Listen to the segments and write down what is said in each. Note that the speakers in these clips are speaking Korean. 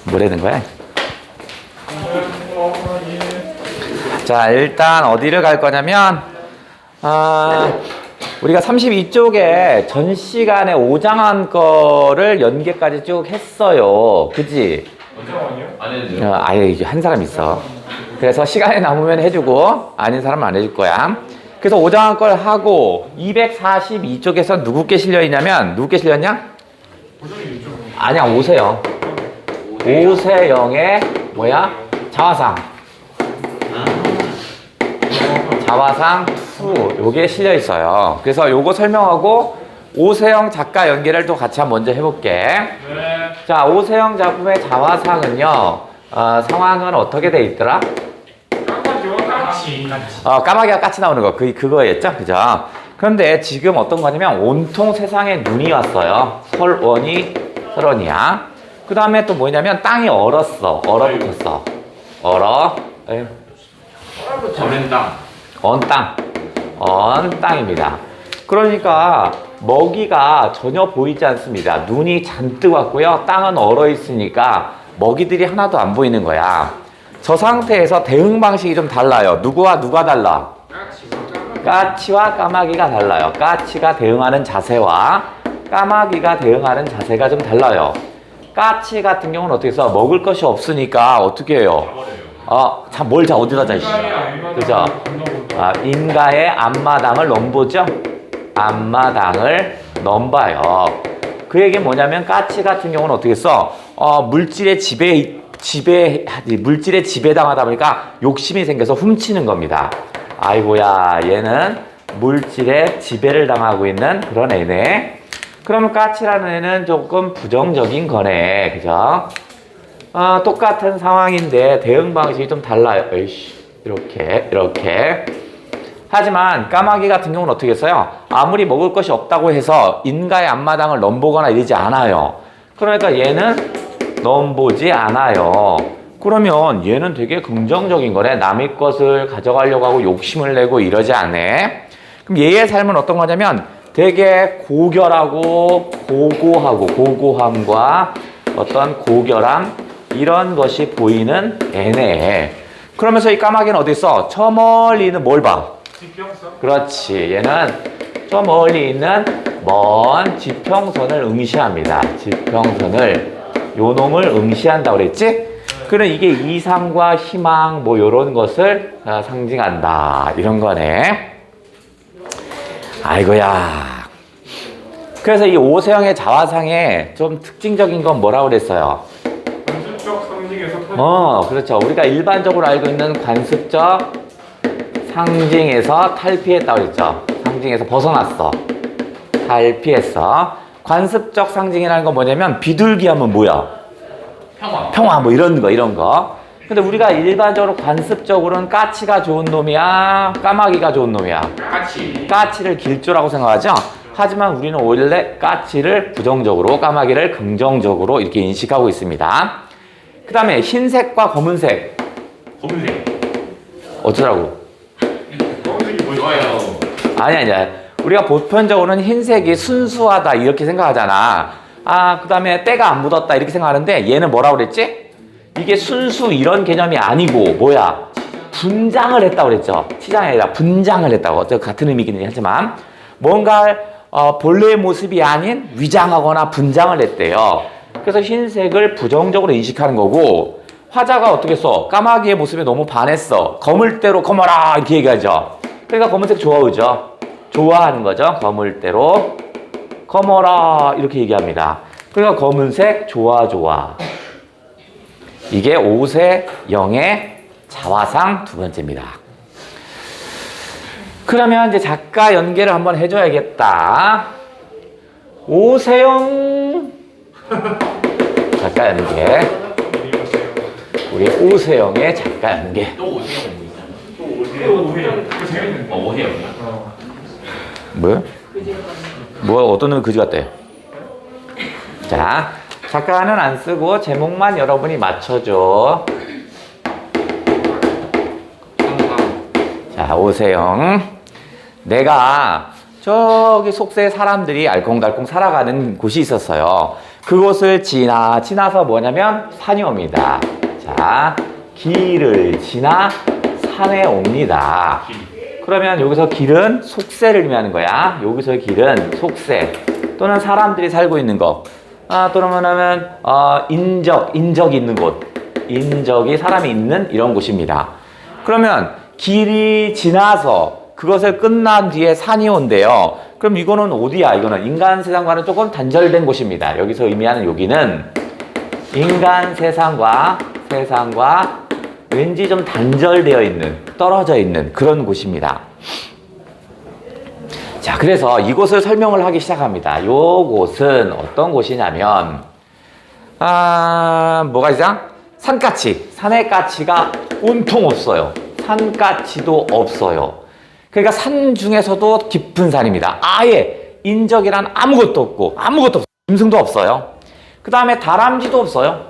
뭐라는 거야? 자, 일단 어디를 갈 거냐면, 우리가 32쪽에 전 시간에 오장한 거를 연계까지 쭉 했어요. 그지? 오장원이요? 안 해도 돼요? 아예 이제 한 사람 있어. 그래서 시간이 남으면 해주고, 아닌 사람은 안 해줄 거야. 그래서 오장한 걸 하고, 242쪽에서 누구께 실려있냐면, 누구께 실렸냐? 고정이 이쪽. 아니야, 오세영. 오세영의, 뭐야? 자화상. 자화상 2 요게 실려 있어요. 그래서 요거 설명하고 오세영 작가 연계를 또 같이 한번 먼저 해볼게. 네. 자, 오세영 작품의 자화상은요, 상황은 어떻게 돼 있더라? 까마귀와 까치. 까마귀가 까치 나오는 거, 그거였죠? 그죠? 그런데 지금 어떤 거냐면 온통 세상에 눈이 왔어요. 설원이야. 그 다음에 또 뭐냐면 땅이 얼었어. 얼어붙었어. 에휴. 저는 땅. 언 땅입니다. 그러니까 먹이가 전혀 보이지 않습니다. 눈이 잔뜩 왔고요. 땅은 얼어 있으니까 먹이들이 하나도 안 보이는 거야. 저 상태에서 대응 방식이 좀 달라요. 누구와 누가 달라? 까치와 까마귀가 달라요. 까치가 대응하는 자세와 까마귀가 대응하는 자세가 좀 달라요. 까치 같은 경우는 어떻게 해서 먹을 것이 없으니까 어떻게 해요? 참, 어디다 자, 그죠? 인가의 앞마당을 넘보죠? 앞마당을 넘봐요. 그 얘기는 뭐냐면, 까치 같은 경우는 어떻게 써? 물질의 물질의 지배당하다 보니까 욕심이 생겨서 훔치는 겁니다. 아이고야, 얘는 물질의 지배를 당하고 있는 그런 애네. 그러면 까치라는 애는 조금 부정적인 거네. 그죠? 똑같은 상황인데 대응 방식이 좀 달라요. 이렇게. 하지만 까마귀 같은 경우는 어떻게 했어요? 아무리 먹을 것이 없다고 해서 인가의 앞마당을 넘보거나 이러지 않아요. 그러니까 얘는 넘보지 않아요. 그러면 얘는 되게 긍정적인 거네. 남의 것을 가져가려고 하고 욕심을 내고 이러지 않네. 그럼 얘의 삶은 어떤 거냐면 되게 고결하고 고고함과 어떤 고결함 이런 것이 보이는 애네. 그러면서 이 까마귀는 어디 있어? 저 멀리 있는 뭘 봐? 지평선. 그렇지. 얘는 저 멀리 있는 먼 지평선을 응시합니다. 지평선을 요 놈을 응시한다고 그랬지? 그럼 이게 이상과 희망 뭐 요런 것을 상징한다. 이런 거네. 아이고야. 그래서 이 오세영의 자화상에 좀 특징적인 건 뭐라고 그랬어요? 관습적 상징에서 그렇죠. 우리가 일반적으로 알고 있는 관습적 상징에서 탈피했다고 그랬죠. 상징에서 벗어났어. 탈피했어. 관습적 상징이라는 건 뭐냐면 비둘기 하면 뭐야? 평화 뭐 이런 거. 근데 우리가 일반적으로 관습적으로는 까치가 좋은 놈이야? 까마귀가 좋은 놈이야? 까치를 길조라고 생각하죠? 하지만 우리는 원래 까치를 부정적으로, 까마귀를 긍정적으로 이렇게 인식하고 있습니다. 그 다음에 흰색과 검은색. 검은색. 어쩌라고? 검은색이 뭐예요? 좋아요. 아니야. 우리가 보편적으로는 흰색이 순수하다 이렇게 생각하잖아. 그 다음에 때가 안 묻었다 이렇게 생각하는데 얘는 뭐라고 그랬지? 이게 순수 이런 개념이 아니고 뭐야? 분장을 했다고 그랬죠. 치장이 아니라 분장을 했다고. 같은 의미이긴 하지만 뭔가 본래의 모습이 아닌 위장하거나 분장을 했대요. 그래서 흰색을 부정적으로 인식하는 거고 화자가 어떻게 써? 까마귀의 모습에 너무 반했어. 거물대로 거머라 이렇게 얘기하죠. 그러니까 검은색 좋아하죠. 좋아하는 거죠. 거물대로 거머라 이렇게 얘기합니다. 그러니까 검은색 좋아. 이게 오세영의 자화상 두 번째입니다. 그러면 이제 작가 연계를 한번 해줘야겠다. 오세영 작가 연계. 우리 오세영의 작가 연계. 또 오세요. 또 오해요. 그거 재밌는데. 오세요. 뭐야? 어떤 놈이 그지 같대? 자, 작가는 안 쓰고 제목만 여러분이 맞춰줘. 자, 오세영. 내가 저기 속세 사람들이 알콩달콩 살아가는 곳이 있었어요. 그곳을 지나서 뭐냐면 산이 옵니다. 자, 길을 지나 산에 옵니다. 그러면 여기서 길은 속세를 의미하는 거야. 여기서의 길은 속세 또는 사람들이 살고 있는 것, 또는 뭐냐면 인적이 있는 곳, 인적이 사람이 있는 이런 곳입니다. 그러면 길이 지나서 그것을 끝난 뒤에 산이 온대요. 그럼 이거는 어디야? 이거는 인간 세상과는 조금 단절된 곳입니다. 여기서 의미하는 여기는 인간 세상과 왠지 좀 단절되어 있는, 떨어져 있는 그런 곳입니다. 자, 그래서 이곳을 설명을 하기 시작합니다. 요곳은 어떤 곳이냐면, 뭐가 있죠? 산까치. 산의 까치가 온통 없어요. 산까치도 없어요. 그러니까 산 중에서도 깊은 산입니다. 아예 인적이란 아무것도 없고, 아무것도 없어요. 짐승도 없어요. 그 다음에 다람쥐도 없어요.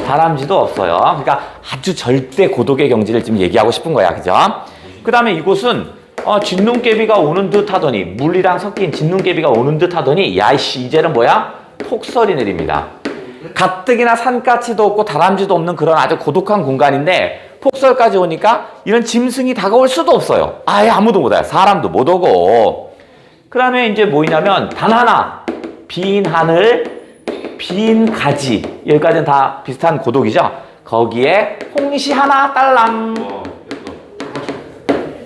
다람쥐도 없어요. 그러니까 아주 절대 고독의 경지를 지금 얘기하고 싶은 거야. 그죠? 그 다음에 이곳은 진눈깨비가 오는 듯 하더니, 물이랑 섞인 진눈깨비가 오는 듯 하더니, 야이씨, 이제는 뭐야? 폭설이 내립니다. 가뜩이나 산까치도 없고 다람쥐도 없는 그런 아주 고독한 공간인데, 폭설까지 오니까 이런 짐승이 다가올 수도 없어요. 아예 아무도 못 와요. 사람도 못 오고. 그 다음에 이제 뭐냐면, 단 하나, 빈 하늘, 빈 가지. 여기까지는 다 비슷한 고독이죠. 거기에 홍시 하나 딸랑.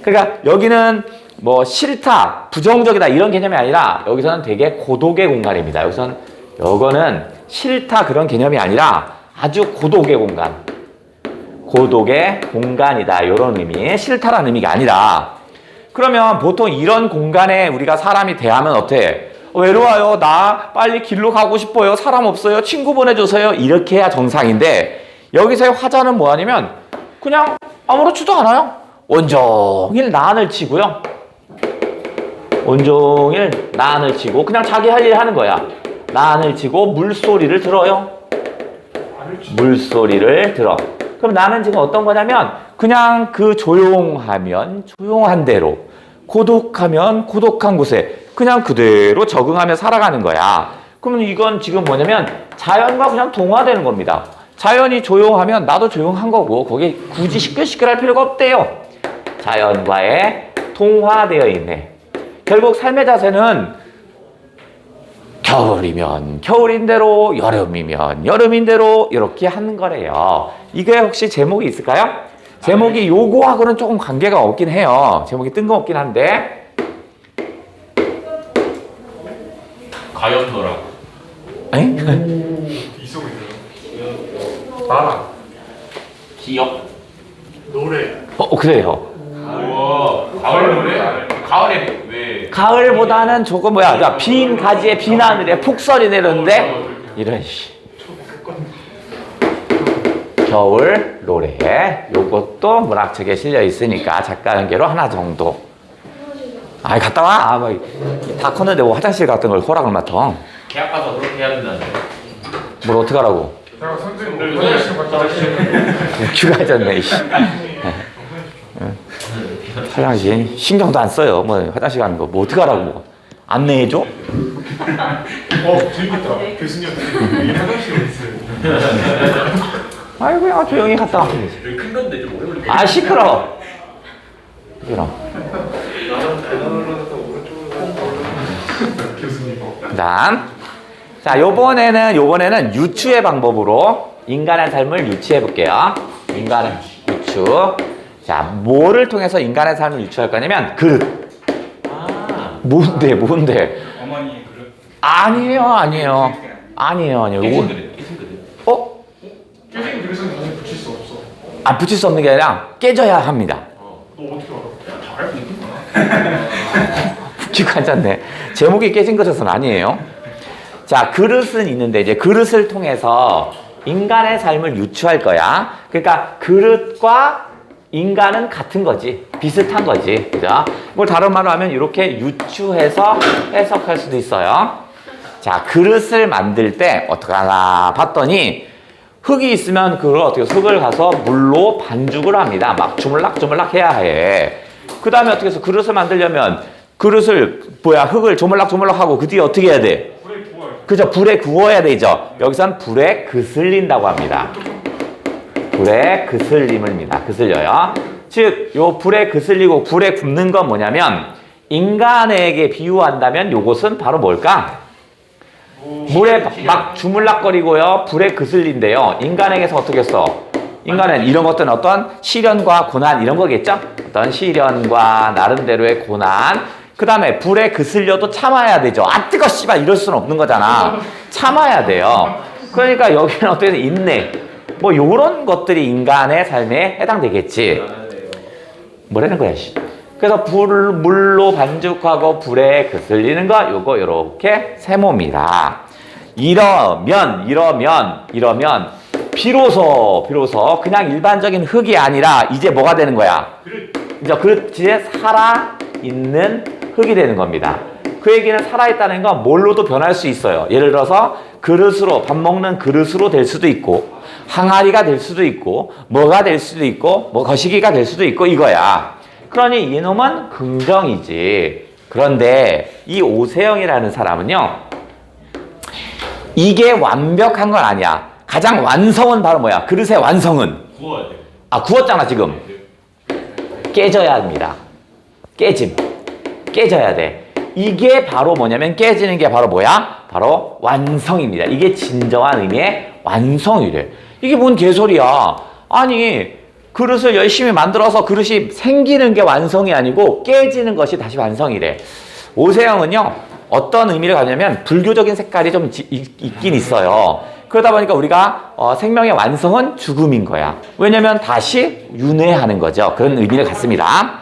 그러니까 여기는 뭐 싫다, 부정적이다 이런 개념이 아니라 여기서는 되게 고독의 공간입니다. 요거는 싫다 그런 개념이 아니라 아주 고독의 공간. 고독의 공간이다. 이런 의미. 싫다라는 의미가 아니라. 그러면 보통 이런 공간에 우리가 사람이 대하면 어때? 외로워요. 나 빨리 길로 가고 싶어요. 사람 없어요. 친구 보내주세요. 이렇게 해야 정상인데 여기서의 화자는 뭐하냐면 그냥 아무렇지도 않아요. 온종일 난을 치고요. 온종일 난을 치고 그냥 자기 할 일 하는 거야. 난을 치고 물소리를 들어요. 물소리를 들어. 그럼 나는 지금 어떤 거냐면 그냥 그 조용하면 조용한 대로, 고독하면 고독한 곳에 그냥 그대로 적응하며 살아가는 거야. 그러면 이건 지금 뭐냐면 자연과 그냥 동화되는 겁니다. 자연이 조용하면 나도 조용한 거고 거기에 굳이 시끌시끌할 필요가 없대요. 자연과의 동화되어 있네. 결국 삶의 자세는 겨울이면 겨울인 대로, 여름이면 여름인 대로 이렇게 하는 거래요. 이게 혹시 제목이 있을까요? 제목이 요거하고는 조금 관계가 없긴 해요. 제목이 뜬금없긴 한데. 가연노라. 에? 있어 보이네요. 나라. 기억. 노래. 그래요. 우와. 가을 노래? 가을에 왜? 가을보다는 조금 뭐야, 빈 가지에 빈 하늘에 폭설이 내렸는데 이런 겨울 노래. 요것도 문학책에 실려 있으니까 작가 연계로 하나 정도. 갔다 와. 다 컸는데 뭐 화장실 같은 걸 허락을 맡아. 대학 가서 그렇게 해야 된다는데. 뭘 어떻게 하라고? 내가 선생님 화장실 갔다 왔지. 귀가 해졌네, 이씨. 화장실 신경도 안 써요. 뭐 화장실 가는 거 뭐 어떻게 하라고 뭐 안내해줘? 재밌겠다. 교수님 여기 화장실 있어요. 아이고 그냥 조용히 갔다 와. 여기 큰 건데 좀 오래 걸려. 시끄러워. 시끄러워. 교수님. 그다음 자 요번에는 유추의 방법으로 인간의 삶을 유추해 볼게요. 인간의 유추. 자, 뭐를 통해서 인간의 삶을 유추할 거냐면 그릇. 뭔데? 어머니 그릇. 아니에요. 깨진 그릇. 깨진 그릇. 깨진 그릇은 다시 붙일 수 없어. 붙일 수 없는 게 아니라 깨져야 합니다. 너 어떻게 알아? 다 알고 있구나. 웃기고 앉았네. 제목이 깨진 그릇은 아니에요. 자, 그릇은 있는데 이제 그릇을 통해서 인간의 삶을 유추할 거야. 그러니까 그릇과 인간은 같은 거지. 비슷한 거지. 그죠? 이걸 다른 말로 하면 이렇게 유추해서 해석할 수도 있어요. 자, 그릇을 만들 때 어떻게 하나 봤더니 흙이 있으면 그걸 어떻게 흙을 가서 물로 반죽을 합니다. 막 주물락주물락 해야 해. 그 다음에 어떻게 해서 그릇을 만들려면 그릇을 흙을 조물락조물락 하고 그 뒤에 어떻게 해야 돼? 불에 구워요. 그죠? 불에 구워야 되죠. 여기선 불에 그슬린다고 합니다. 불에 그슬림을입니다. 그슬려요. 즉, 요 불에 그슬리고 불에 굽는 건 뭐냐면 인간에게 비유한다면 요것은 바로 뭘까? 물에 막 주물락거리고요. 불에 그슬린데요. 인간에게서 어떻게 써? 인간은 이런 것들은 어떤 시련과 고난 이런 거겠죠? 어떤 시련과 나름대로의 고난. 그 다음에 불에 그슬려도 참아야 되죠. 아 뜨거 씨발 이럴 수는 없는 거잖아. 참아야 돼요. 그러니까 여기는 어떻게 인내. 뭐 요런 것들이 인간의 삶에 해당되겠지. 뭐라는 거야 씨. 그래서 물로 반죽하고 불에 그슬리는 거 요거 요렇게 세모입니다. 이러면 비로소 그냥 일반적인 흙이 아니라 이제 뭐가 되는 거야? 이제 그릇에 살아있는 흙이 되는 겁니다. 그 얘기는 살아있다는 건 뭘로도 변할 수 있어요. 예를 들어서 그릇으로 밥 먹는 그릇으로 될 수도 있고 항아리가 될 수도 있고 뭐가 될 수도 있고 뭐 거시기가 될 수도 있고 이거야. 그러니 이놈은 긍정이지. 그런데 이 오세영이라는 사람은요. 이게 완벽한 건 아니야. 가장 완성은 바로 뭐야? 그릇의 완성은? 구워야 돼요. 아 구웠잖아 지금. 깨져야 합니다. 깨져야 돼. 이게 바로 뭐냐면 깨지는 게 바로 뭐야? 바로 완성입니다. 이게 진정한 의미의 완성이래. 이게 뭔 개소리야. 아니 그릇을 열심히 만들어서 그릇이 생기는 게 완성이 아니고 깨지는 것이 다시 완성이래. 오세영은요 어떤 의미를 가냐면 불교적인 색깔이 좀 있긴 있어요. 그러다 보니까 우리가 생명의 완성은 죽음인 거야. 왜냐면 다시 윤회하는 거죠. 그런 의미를 갖습니다.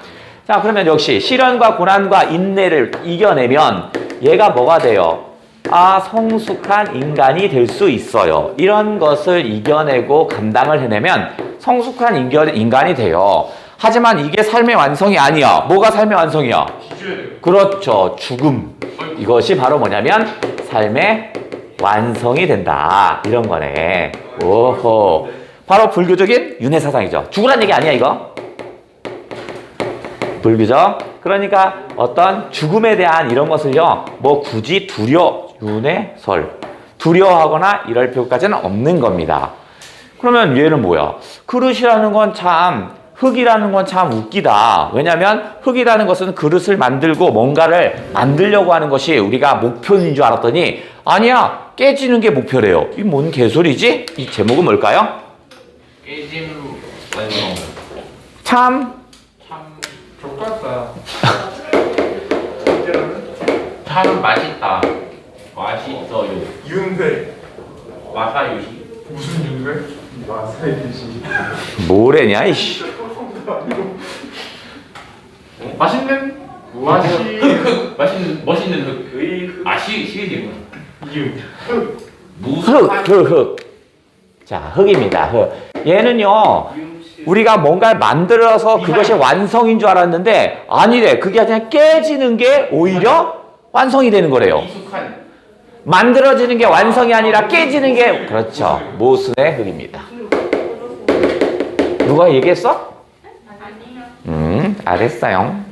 자 그러면 역시 시련과 고난과 인내를 이겨내면 얘가 뭐가 돼요? 아 성숙한 인간이 될 수 있어요. 이런 것을 이겨내고 감당을 해내면 성숙한 인간이 돼요. 하지만 이게 삶의 완성이 아니야. 뭐가 삶의 완성이야? 그렇죠. 죽음. 이것이 바로 뭐냐면 삶의 완성이 된다. 이런 거네. 오호. 바로 불교적인 윤회 사상이죠. 죽으란 얘기 아니야 이거? 불교적. 그러니까 어떤 죽음에 대한 이런 것을요. 뭐 굳이 윤회설. 두려워하거나 이럴 필요까지는 없는 겁니다. 그러면 얘는 뭐야? 그릇이라는 건 참 흙이라는 건 참 웃기다. 왜냐하면 흙이라는 것은 그릇을 만들고 뭔가를 만들려고 하는 것이 우리가 목표인 줄 알았더니 아니야. 깨지는 게 목표래요. 이 뭔 개소리지? 이 제목은 뭘까요? 깨짐 완성. 참 족같다. 참 맛있다. 맛있어요. 윤회. 와사유시. 무슨 윤회? 마사이시. 뭐래냐 이씨. 맛있는 맛이 맛있는 멋있는 흙. 시리즈구나. 윤. 흙. 자, 흙입니다. 흙. 얘는요, 우리가 뭔가를 만들어서 그것이 완성인 줄 알았는데, 아니래. 그게 아니라 깨지는 게 오히려 완성이 되는 거래요. 미숙한. 만들어지는 게 완성이 아니라 깨지는 게, 그렇죠. 모순의 흙입니다. 누가 얘기했어? 알았어요.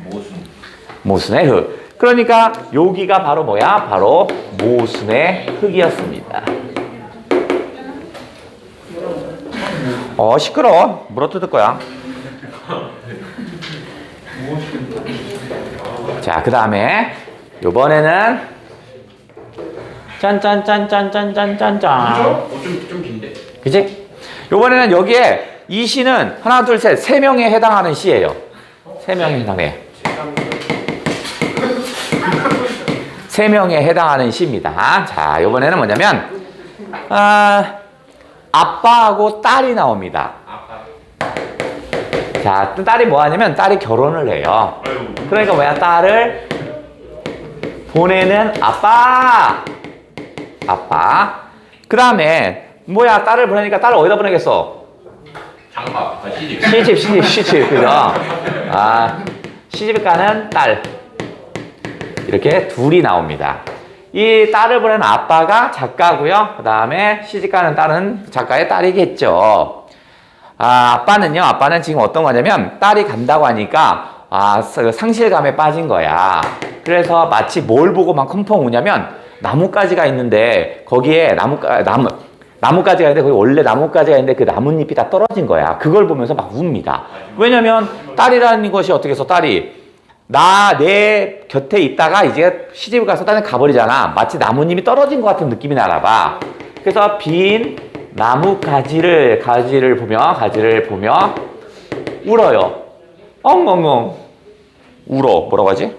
모순의 흙. 그러니까 여기가 바로 뭐야? 바로 모순의 흙이었습니다. 시끄러워. 물어뜯을 거야. 자, 그 다음에 요번에는 짠짠짠짠짠짠짠짠. 좀 긴데. 그치? 요번에는 여기에 이 시는 하나, 둘, 셋, 세 명에 해당하는 시예요. 세 명에 해당해. 세 명에 해당하는 시입니다. 자, 요번에는 뭐냐면, 아빠하고 딸이 나옵니다. 자, 딸이 뭐 하냐면, 딸이 결혼을 해요. 그러니까 뭐야, 딸을 보내는 아빠. 그 다음에, 뭐야, 딸을 보내니까 딸을 어디다 보내겠어? 장가. 시집. 그죠? 시집 가는 딸. 이렇게 둘이 나옵니다. 이 딸을 보내는 아빠가 작가고요. 그 다음에 시집 가는 딸은 작가의 딸이겠죠. 아빠는 지금 어떤 거냐면 딸이 간다고 하니까 상실감에 빠진 거야. 그래서 마치 뭘 보고 막 펑펑 우냐면 나뭇가지가 있는데 거기에 나뭇가지가 있는데 거기 원래 나뭇가지가 있는데 그 나뭇잎이 다 떨어진 거야. 그걸 보면서 막 웁니다. 왜냐면 딸이라는 것이 어떻게 해서 딸이 내 곁에 있다가 이제 시집을 가서 딸은 가버리잖아. 마치 나뭇잎이 떨어진 것 같은 느낌이 나나 봐. 그래서 빈 나뭇가지를 보며 울어요. 엉엉엉 울어. 뭐라고 하지?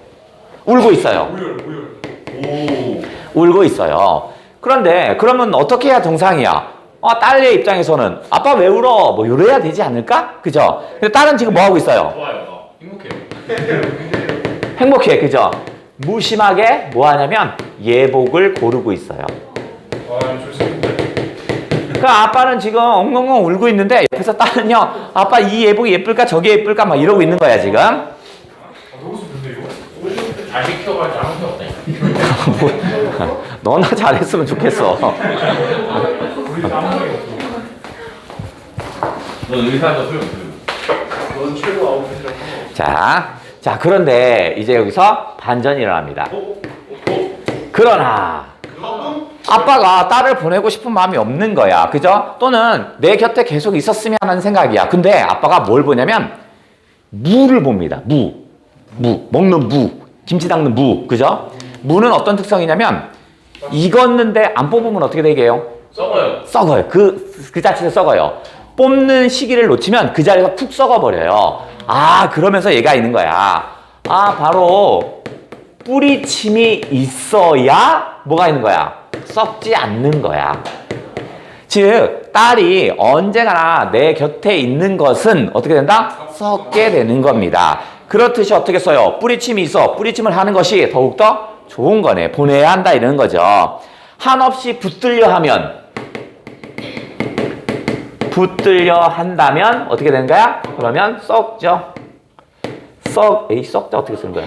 울고 있어요. 울고 있어요. 그런데 그러면 어떻게 해야 정상이야? 딸의 입장에서는 아빠 왜 울어? 뭐 이래야 되지 않을까? 그죠? 근데 딸은 지금 뭐 하고 있어요? 좋아요. 행복해요. 행복해, 그죠? 무심하게 뭐 하냐면 예복을 고르고 있어요. 아, 좋습니다. 그 아빠는 지금 엉엉엉 울고 있는데 옆에서 딸은요, 아빠 이 예복이 예쁠까 저게 예쁠까 막 이러고 있는 거야 지금. 너무 좋은데 이거? 자식 키워갈 잘못이 없네. 너나 잘했으면 좋겠어. 우리 아무리 없어. 넌 의사도 소용. 넌 최고 아웃이라고. 자 그런데 이제 여기서 반전이 일어납니다. 그러나 아빠가 딸을 보내고 싶은 마음이 없는 거야. 그죠? 또는 내 곁에 계속 있었으면 하는 생각이야. 근데 아빠가 뭘 보냐면 무를 봅니다. 무. 먹는 무. 김치 담는 무. 그죠? 무는 어떤 특성이냐면 익었는데 안 뽑으면 어떻게 되게요? 썩어요. 그 자체에서 썩어요. 뽑는 시기를 놓치면 그 자리에서 푹 썩어버려요. 그러면서 얘가 있는 거야. 바로 뿌리침이 있어야 뭐가 있는 거야? 썩지 않는 거야. 즉 딸이 언제나 내 곁에 있는 것은 어떻게 된다? 썩게 되는 겁니다. 그렇듯이 어떻게 써요? 뿌리침이 있어. 뿌리침을 하는 것이 더욱더 좋은 거네. 보내야 한다 이러는 거죠. 한없이 붙들려 한다면 어떻게 되는 거야? 그러면 썩죠. 썩자 어떻게 쓰는 거야?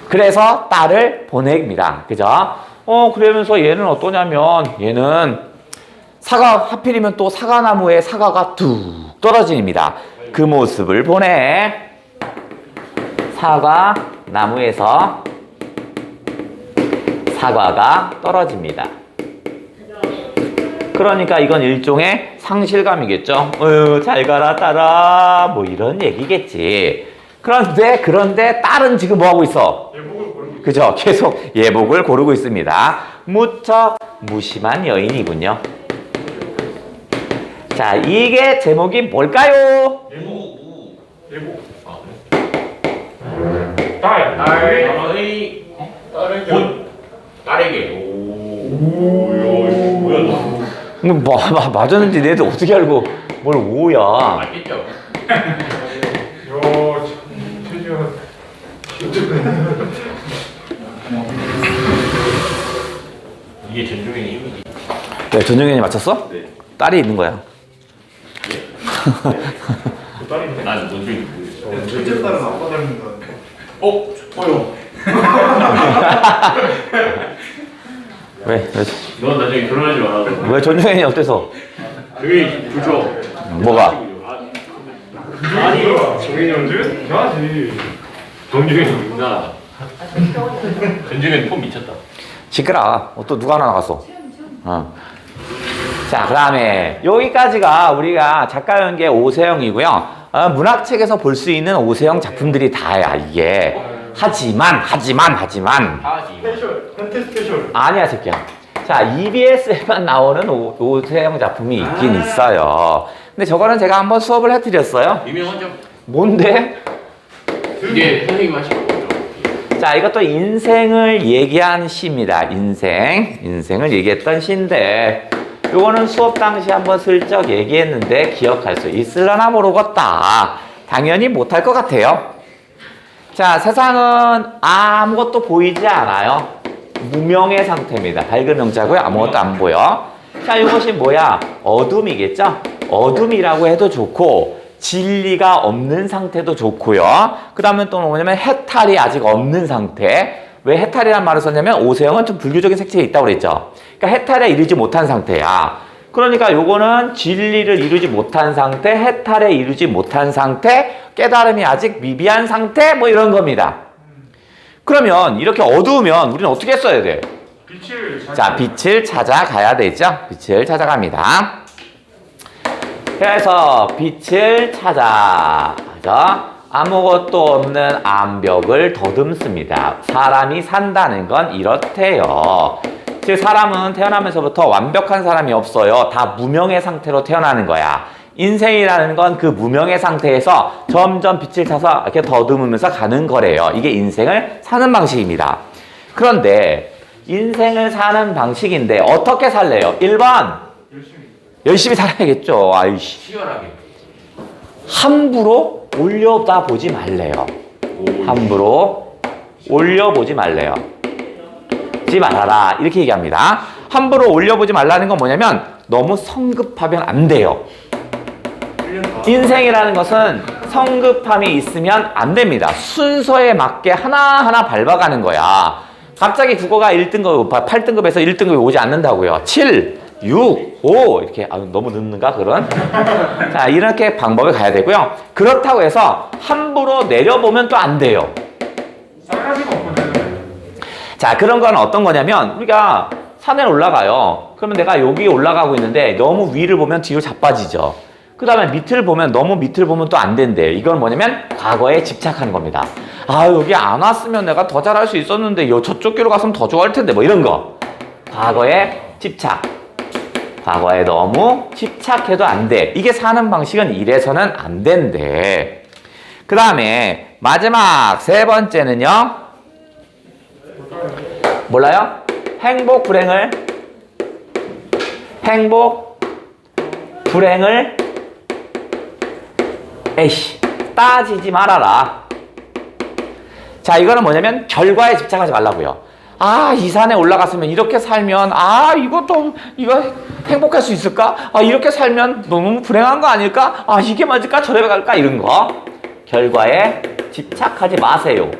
그래서 딸을 보냅니다. 그죠? 그러면서 얘는 어떠냐면 얘는 하필이면 또 사과나무에 사과가 뚝 떨어집니다. 그 모습을 보내. 사과나무에서 사과가 떨어집니다. 그러니까 이건 일종의 상실감이겠죠. 잘 가라 딸아 뭐 이런 얘기겠지. 그런데 딸은 지금 뭐 하고 있어? 예복을 고르고. 그죠? 계속 예복을 고르고 있습니다. 무척 무심한 여인이군요. 자, 이게 제목이 뭘까요? 예복. 딸에게. 뭐야, 맞았는지 내도 어떻게 알고 뭘 오야? 맞겠죠? 최지현. 이게 전종의 힘이지. 네, 전정현이 맞췄어? 네. 딸이 있는 거야. 그 딸인데? 난 전종이 모르겠어. 첫째 딸은 아빠 닮는다는데. 왜 넌 나중에 결혼하지 마라. 전정현이 어때서? 그게 좋죠. 뭐가? 아니, 정인이 형들? 이상하지. 정중현이 누나. 전중현이 폼 미쳤다. 시끄러. 또 누가 하나 나갔어? 자, 그 다음에 여기까지가 우리가 작가 연계 오세영이고요. 문학책에서 볼 수 있는 오세영 작품들이 다야 이게. 하지만 스페셜, 현태 스페셜. 아니야 새끼야. 자, EBS에만 나오는 오세영 작품이 있긴 있어요. 근데 저거는 제가 한번 수업을 해드렸어요. 유명하죠? 뭔데? 이게 선생님 하신 거죠? 자, 이것도 인생을 얘기한 시입니다. 인생을 얘기했던 시인데 요거는 수업 당시 한번 슬쩍 얘기했는데 기억할 수 있을려나 모르겠다. 당연히 못할 것 같아요. 자, 세상은 아무것도 보이지 않아요. 무명의 상태입니다. 밝은 명자고요. 아무것도 안 보여. 자, 이것이 뭐야? 어둠이겠죠? 어둠이라고 해도 좋고 진리가 없는 상태도 좋고요. 그 다음에 또 뭐냐면 해탈이 아직 없는 상태. 왜 해탈이라는 말을 썼냐면 오세영은 좀 불교적인 색채에 있다고 그랬죠. 그러니까 해탈에 이르지 못한 상태야. 그러니까 요거는 진리를 이루지 못한 상태, 해탈에 이르지 못한 상태, 깨달음이 아직 미비한 상태 뭐 이런 겁니다. 그러면 이렇게 어두우면 우리는 어떻게 했어야 돼? 빛을 자, 빛을 찾아가야 되죠. 빛을 찾아갑니다. 그래서 빛을 찾아서 아무것도 없는 암벽을 더듬습니다. 사람이 산다는 건 이렇대요. 즉 사람은 태어나면서부터 완벽한 사람이 없어요. 다 무명의 상태로 태어나는 거야. 인생이라는 건 그 무명의 상태에서 점점 빛을 타서 이렇게 더듬으면서 가는 거래요. 이게 인생을 사는 방식입니다. 그런데 인생을 사는 방식인데 어떻게 살래요? 1번 열심히 살아야겠죠. 아이씨. 치열하게. 함부로 올려다보지 말래요. 함부로 올려보지 말래요. 지 말아라 이렇게 얘기합니다. 함부로 올려보지 말라는 건 뭐냐면 너무 성급하면 안 돼요. 인생이라는 것은 성급함이 있으면 안 됩니다. 순서에 맞게 하나하나 밟아가는 거야. 갑자기 국어가 1등급, 8등급에서 1등급이 오지 않는다고요. 7, 6, 5 이렇게 너무 늦는가 그런? 자, 이렇게 방법을 가야 되고요. 그렇다고 해서 함부로 내려보면 또 안 돼요. 싸가지가 없거든. 자, 그런 건 어떤 거냐면 우리가 산에 올라가요. 그러면 내가 여기 올라가고 있는데 너무 위를 보면 뒤로 자빠지죠. 그 다음에 밑을 보면 너무 밑을 보면 또 안 된대요. 이건 뭐냐면 과거에 집착하는 겁니다. 아, 여기 안 왔으면 내가 더 잘할 수 있었는데 저쪽 길로 갔으면 더 좋아할 텐데 뭐 이런 거. 과거에 집착. 과거에 너무 집착해도 안 돼. 이게 사는 방식은 이래서는 안 된대. 그 다음에 마지막 세 번째는요. 몰라요? 행복, 불행을 에이씨 따지지 말아라. 자, 이거는 뭐냐면 결과에 집착하지 말라고요. 아, 이 산에 올라갔으면 이렇게 살면 이거 행복할 수 있을까? 이렇게 살면 너무 불행한 거 아닐까? 이게 맞을까? 저래 갈까? 이런 거 결과에 집착하지 마세요.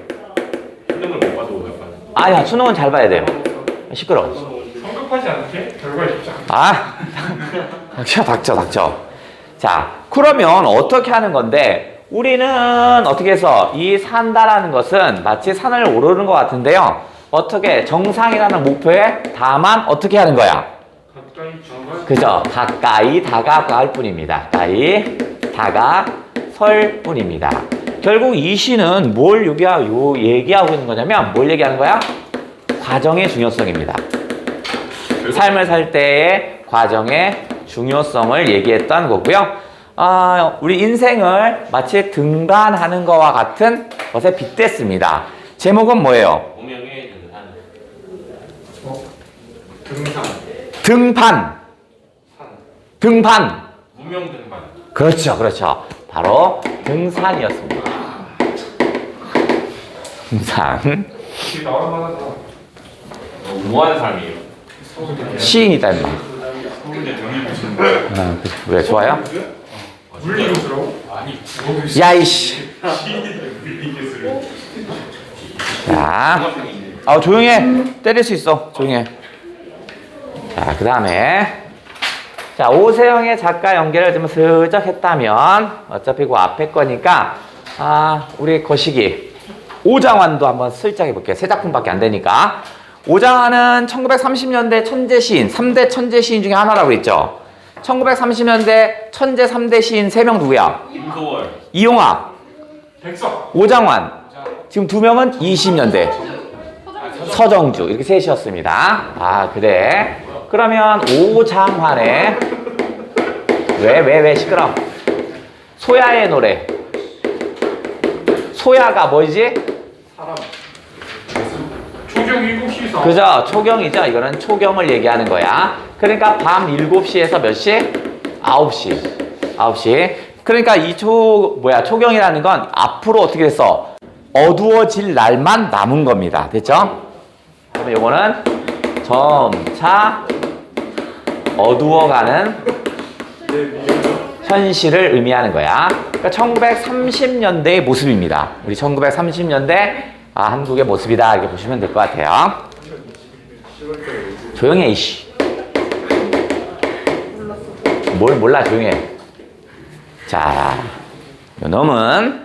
수능을 못 봐도 약간. 야, 수능은 잘 봐야 돼요. 시끄러워. 성급하지 않게 결과에 집착. 닥쳐. 자, 그러면 어떻게 하는 건데, 우리는 어떻게 해서 이 산다라는 것은 마치 산을 오르는 것 같은데요. 어떻게 정상이라는 목표에 다만 어떻게 하는 거야? 가까이 정말. 그죠? 가까이 다가갈 뿐입니다. 가까이 다가설 뿐입니다. 결국 이 시는 뭘 얘기하고 있는 거냐면 뭘 얘기하는 거야? 과정의 중요성입니다. 삶을 살 때의 과정의 중요성을 얘기했던 거고요. 우리 인생을 마치 등반하는 것과 같은 것에 빗댔습니다. 제목은 뭐예요? 무명의 등산. 등판. 무명 등반. 그렇죠. 바로 등산이었습니다. 등산. 나올 만하다. 무한 삶이에요. 시인이다, 임마. 서울대 정리. 왜, 좋아요? 물리교수라고? 아니. 야이씨. 자, 조용히 해. 때릴 수 있어. 조용히 해. 자, 그 다음에. 자, 오세영의 작가 연계를 좀 슬쩍 했다면, 어차피 그 앞에 거니까, 우리 거시기. 오장환도 한번 슬쩍 해볼게요. 세 작품밖에 안 되니까. 오장환은 1930년대 천재 시인, 3대 천재 시인 중에 하나라고 그랬죠. 1930년대 천재 3대 시인 3명 누구야? 김소월. 이용학, 백석. 오장환. 지금 2명은 20년대. 서정주. 이렇게 셋이었습니다. 그래. 그러면 오장환의 왜 시끄러? 소야의 노래. 소야가 뭐지? 사람. 초경 7시서. 그죠? 초경이죠. 이거는 초경을 얘기하는 거야. 그러니까 밤 7시에서 몇 시? 9시. 9시. 그러니까 이 초경이라는 건 앞으로 어떻게 됐어? 어두워질 날만 남은 겁니다. 됐죠? 그러면 요거는 점차 어두워가는 현실을 의미하는 거야. 그러니까 1930년대의 모습입니다. 우리 1930년대 한국의 모습이다 이렇게 보시면 될 것 같아요. 조용히 해 이씨. 뭘 몰라 조용히 해. 자, 요놈은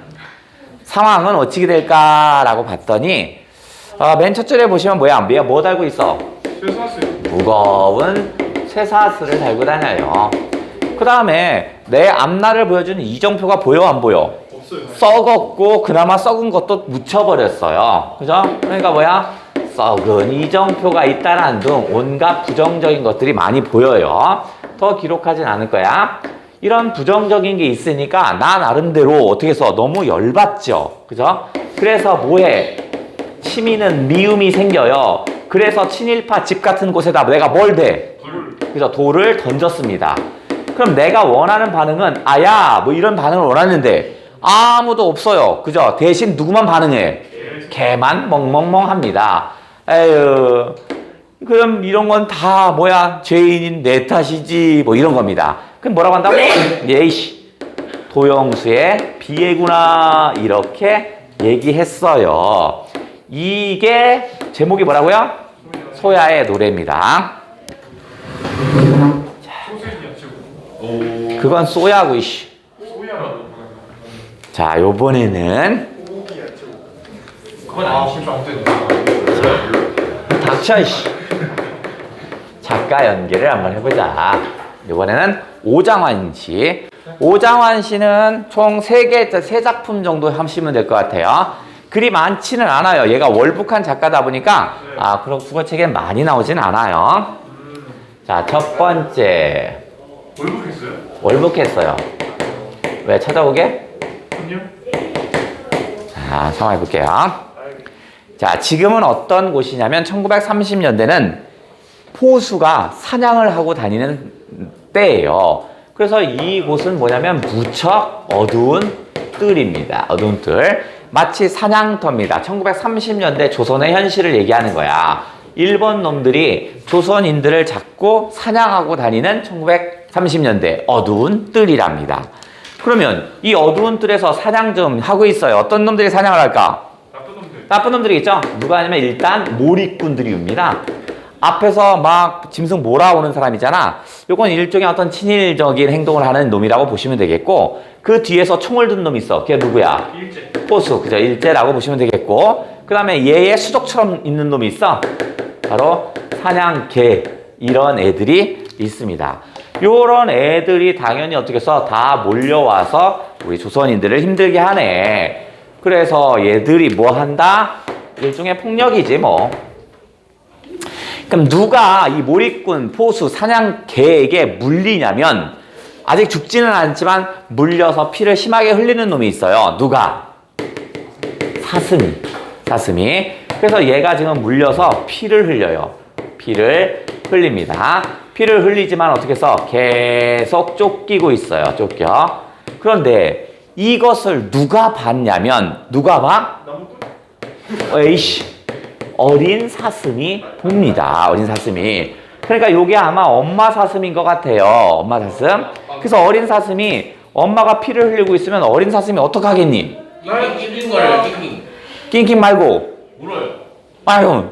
상황은 어찌게 될까라고 봤더니 맨 첫 줄에 보시면 뭐야? 뭐 달고 있어? 쇠사슬. 무거운 쇠사슬을 달고 다녀요. 그 다음에 내 앞날을 보여주는 이정표가 보여 안 보여? 없어요. 썩었고 그나마 썩은 것도 묻혀버렸어요. 그죠? 그러니까 뭐야? 썩은 이정표가 있다는 등 온갖 부정적인 것들이 많이 보여요. 더 기록하진 않을 거야. 이런 부정적인 게 있으니까 나 나름대로 어떻게 써? 너무 열받죠. 그죠? 그래서 뭐해? 치미는 미움이 생겨요. 그래서 친일파 집 같은 곳에다 내가 뭘 대? 그래서 돌을 던졌습니다. 그럼 내가 원하는 반응은 아야 뭐 이런 반응을 원하는데 아무도 없어요. 그죠? 대신 누구만 반응해? 개만 멍멍멍합니다. 에휴, 그럼 이런 건 다 뭐야? 죄인인 내 탓이지 뭐 이런 겁니다. 그럼 뭐라고 한다고? 예이씨 도영수의 비애구나 이렇게 얘기했어요. 이게 제목이 뭐라고요? 소야의 노래입니다. 소세지 야채고. 그건 소야고 이씨. 소야라고. 자, 요번에는 고기 야채고. 그건 아, 아니지. 진짜 안 되네. 닥쳐 이씨. 작가 연기를 한번 해보자. 이번에는 오장환 씨. 오장환 씨는 총 3작품 정도 하시면 될 것 같아요. 글이 많지는 않아요. 얘가 월북한 작가다 보니까 그럼 국어책엔 많이 나오진 않아요. 자, 첫 번째 월북했어요? 월북했어요. 왜 찾아오게? 아니요. 자, 상황 해볼게요. 자, 지금은 어떤 곳이냐면 1930년대는 포수가 사냥을 하고 다니는 때예요. 그래서 이곳은 뭐냐면 무척 어두운 뜰입니다. 어두운 뜰. 마치 사냥터입니다. 1930년대 조선의 현실을 얘기하는 거야. 일본 놈들이 조선인들을 잡고 사냥하고 다니는 1930년대 어두운 뜰이랍니다. 그러면 이 어두운 뜰에서 사냥 좀 하고 있어요. 어떤 놈들이 사냥을 할까? 나쁜 놈들. 나쁜 놈들이 있죠? 누가 하냐면 일단 몰입꾼들이 옵니다. 앞에서 막 짐승 몰아오는 사람이잖아. 요건 일종의 어떤 친일적인 행동을 하는 놈이라고 보시면 되겠고, 그 뒤에서 총을 든 놈이 있어. 걔 누구야? 일제. 포수, 그죠? 일제라고 보시면 되겠고, 그 다음에 얘의 수족처럼 있는 놈이 있어. 바로 사냥개, 이런 애들이 있습니다. 요런 애들이 당연히 어떻게 해서 다 몰려와서 우리 조선인들을 힘들게 하네. 그래서 얘들이 뭐 한다? 일종의 폭력이지 뭐. 그럼 누가 이 몰입꾼, 포수, 사냥개에게 물리냐면 아직 죽지는 않지만 물려서 피를 심하게 흘리는 놈이 있어요. 누가? 사슴이. 그래서 얘가 지금 물려서 피를 흘려요. 피를 흘립니다. 피를 흘리지만 어떻게 해서 계속 쫓기고 있어요. 쫓겨. 그런데 이것을 누가 봤냐면 누가 봐? 에이씨. 어린 사슴이 봅니다. 어린 사슴이. 그러니까 요게 아마 엄마 사슴인 것 같아요. 엄마 사슴. 그래서 어린 사슴이 엄마가 피를 흘리고 있으면 어린 사슴이 어떡하겠니? 낑낑 거려요, 낑낑. 낑낑 말고. 울어요. 아유,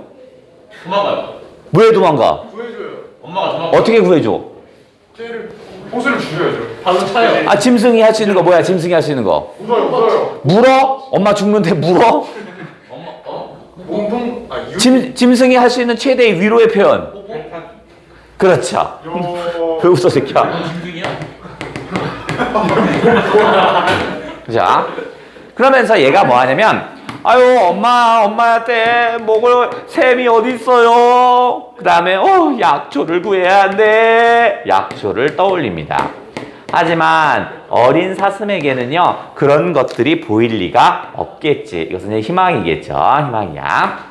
도망가요. 왜 도망가? 구해줘요. 엄마가 도망가요. 어떻게 구해줘? 쟤를 호수를 죽여야죠. 바로 차요. 짐승이 할 수 있는 거 뭐야? 짐승이 할 수 있는 거. 물어요. 물어? 엄마 죽는데 물어? 엄마, 몸통 짐승이 할 수 있는 최대의 위로의 표현. 그렇죠. 왜 웃어, 새끼야? 짐승이야? 자, 그러면서 얘가 뭐 하냐면, 아유, 엄마한테 먹을 샘이 어디 있어요? 그 다음에, 약초를 구해야 한대. 약초를 떠올립니다. 하지만 어린 사슴에게는요, 그런 것들이 보일 리가 없겠지. 이것은 이제 희망이겠죠. 희망이야.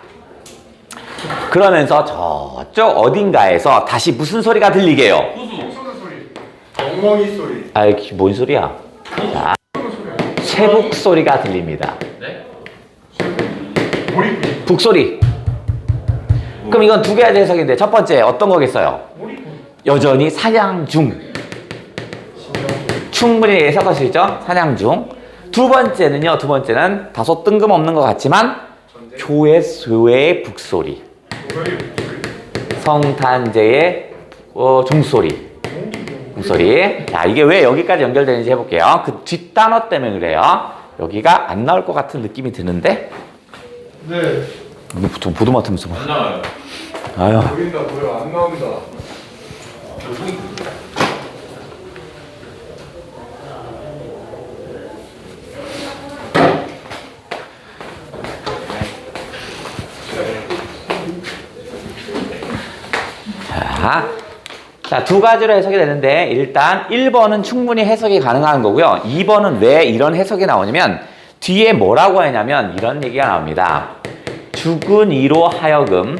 그러면서 저쪽 어딘가에서 다시 무슨 소리가 들리게요? 호수. 쏘는 소리. 엉망이 소리. 아이, 뭔 소리야? 자, 쇠북 소리가 들립니다. 네? 몰입꾼. 북소리. 그럼 이건 두 가지 해석인데, 첫 번째 어떤 거겠어요? 몰입꾼. 여전히 사냥 중. 충분히 해석할 수 있죠? 사냥 중. 두 번째는 다소 뜬금없는 것 같지만 조회수의 북소리, 성탄제의 종소리. 종소리. 자, 이게 왜 여기까지 연결되는지 해볼게요. 그 뒷단어 때문에 그래요. 여기가 안 나올 것 같은 느낌이 드는데 네. 이거 보통 보도 맡으면서 막. 안 나와요. 아유. 보인다 보여 안 나온다. 자, 두 가지로 해석이 되는데 일단 1번은 충분히 해석이 가능한 거고요. 2번은 왜 이런 해석이 나오냐면 뒤에 뭐라고 하냐면 이런 얘기가 나옵니다. 죽은 이로 하여금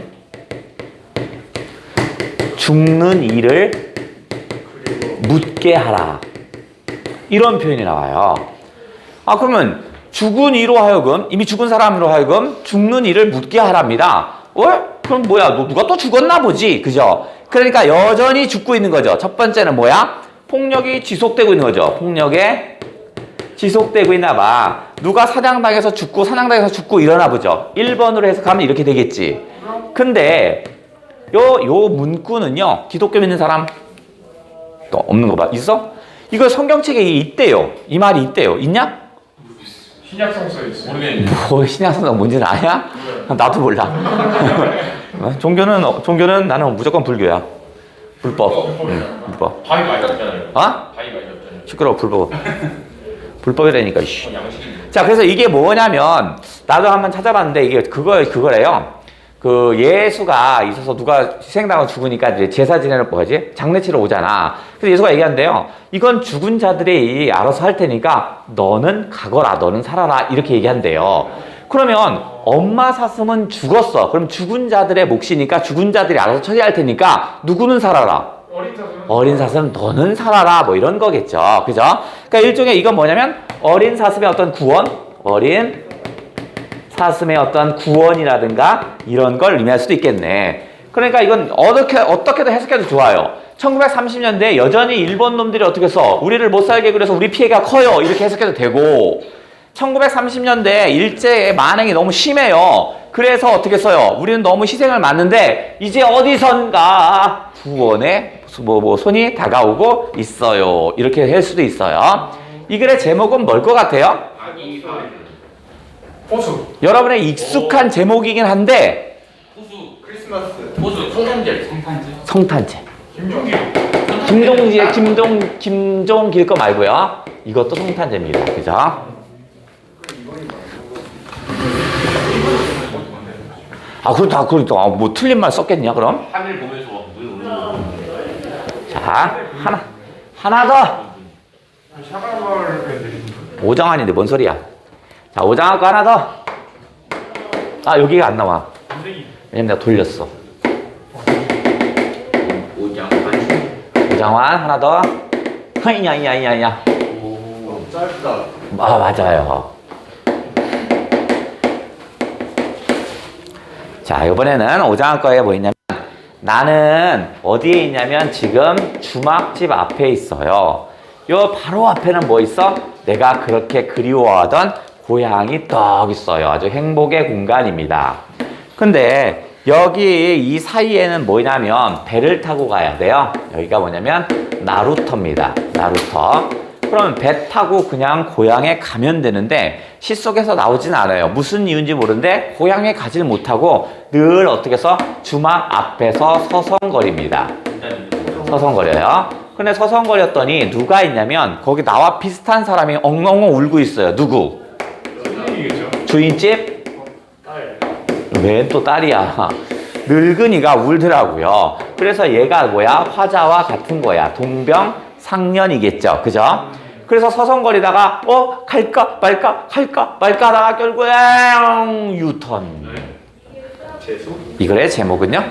죽는 이를 묻게 하라. 이런 표현이 나와요. 아, 그러면 죽은 이로 하여금, 이미 죽은 사람으로 하여금 죽는 이를 묻게 하랍니다. 그럼 뭐야? 누가 또 죽었나 보지? 그죠? 그러니까 여전히 죽고 있는 거죠. 첫 번째는 뭐야? 폭력이 지속되고 있는 거죠. 폭력에 지속되고 있나 봐. 누가 사냥당해서 죽고 사냥당해서 죽고 이러나 보죠. 1번으로 해석하면 이렇게 되겠지. 근데 요 문구는요. 기독교 믿는 사람 또 없는 거 봐. 있어? 이거 성경책에 있대요. 이 말이 있대요. 있냐? 신약성서에 있어. 모르겠는데. 뭐 신약성경 뭔지는 아냐? 나도 몰라. 종교는 나는 무조건 불교야. 불법. 불법. 바위 많이 잡잖아요. 어? 바위 많이 잡잖아요. 시끄러워. 불법. 불법이라니까. 이씨. 양식인데. 자, 그래서 이게 뭐냐면 나도 한번 찾아봤는데 이게 그거래요. 그 예수가 있어서 누가 희생당하고 죽으니까 이제 제사 지내러 뭐지? 장례치러 오잖아. 그래서 예수가 얘기한대요. 이건 죽은 자들이 알아서 할 테니까 너는 가거라, 너는 살아라 이렇게 얘기한대요. 그러면 엄마 사슴은 죽었어. 그럼 죽은 자들의 몫이니까 죽은 자들이 알아서 처리할 테니까 누구는 살아라? 어린 사슴 너는 살아라 뭐 이런 거겠죠. 그죠? 그러니까 일종의 이건 뭐냐면 어린 사슴의 어떤 구원, 어린 사슴의 어떤 구원이라든가 이런 걸 의미할 수도 있겠네. 그러니까 이건 어떻게든 해석해도 좋아요. 1930년대에 여전히 일본 놈들이 어떻게 써? 우리를 못 살게 그래서 우리 피해가 커요. 이렇게 해석해도 되고 1930년대에 일제의 만행이 너무 심해요. 그래서 어떻게 써요? 우리는 너무 희생을 맞는데 이제 어디선가 구원의 손이 다가오고 있어요. 이렇게 할 수도 있어요. 이 글의 제목은 뭘 것 같아요? 호수. 여러분의 익숙한 제목이긴 한데 호수. 크리스마스. 호수. 성탄절. 성탄제. 김종기. 김종길 거 말고요. 이것도 성탄제입니다. 그죠? 아, 그렇다. 뭐 틀린 말 썼겠냐, 그럼? 하늘 보면서 자, 하나 더. 샤가마을 오장환인데 뭔 소리야? 자, 오장환 거 하나 더. 아, 여기가 안 나와. 왜냐면 내가 돌렸어. 오장환 하나 더. 야야야야. 짧다. 아, 맞아요. 자, 이번에는 오장환 거에 뭐 있냐면 나는 어디에 있냐면 지금 주막집 앞에 있어요. 요 바로 앞에는 뭐 있어? 내가 그렇게 그리워하던 고향이 떡 있어요. 아주 행복의 공간입니다. 근데 여기 이 사이에는 뭐냐면 배를 타고 가야 돼요. 여기가 뭐냐면 나루터입니다. 나루터. 그러면 배 타고 그냥 고향에 가면 되는데 시 속에서 나오진 않아요. 무슨 이유인지 모르는데 고향에 가지를 못하고 늘 어떻게 해서 주막 앞에서 서성거립니다. 서성거려요. 근데 서성거렸더니 누가 있냐면 거기 나와 비슷한 사람이 엉엉엉 울고 있어요. 누구? 주인집? 왜 또 딸이야? 늙은이가 울더라고요. 그래서 얘가 뭐야? 화자와 같은 거야. 동병상련이겠죠. 그죠? 그래서 서성거리다가 갈까 말까 하다가 결국에 유턴. 이 글의 제목은요?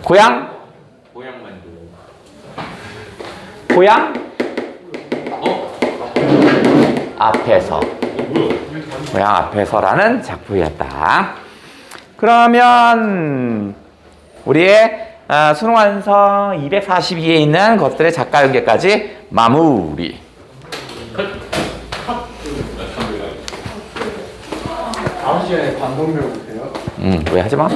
고향? 고향? 앞에서. 고향 앞에서라는 작품이었다. 그러면 우리의 수능 완성 242에 있는 것들의 작가 연계까지 마무리. 다음 시간에 반복 배워볼게요. 왜 하지 마?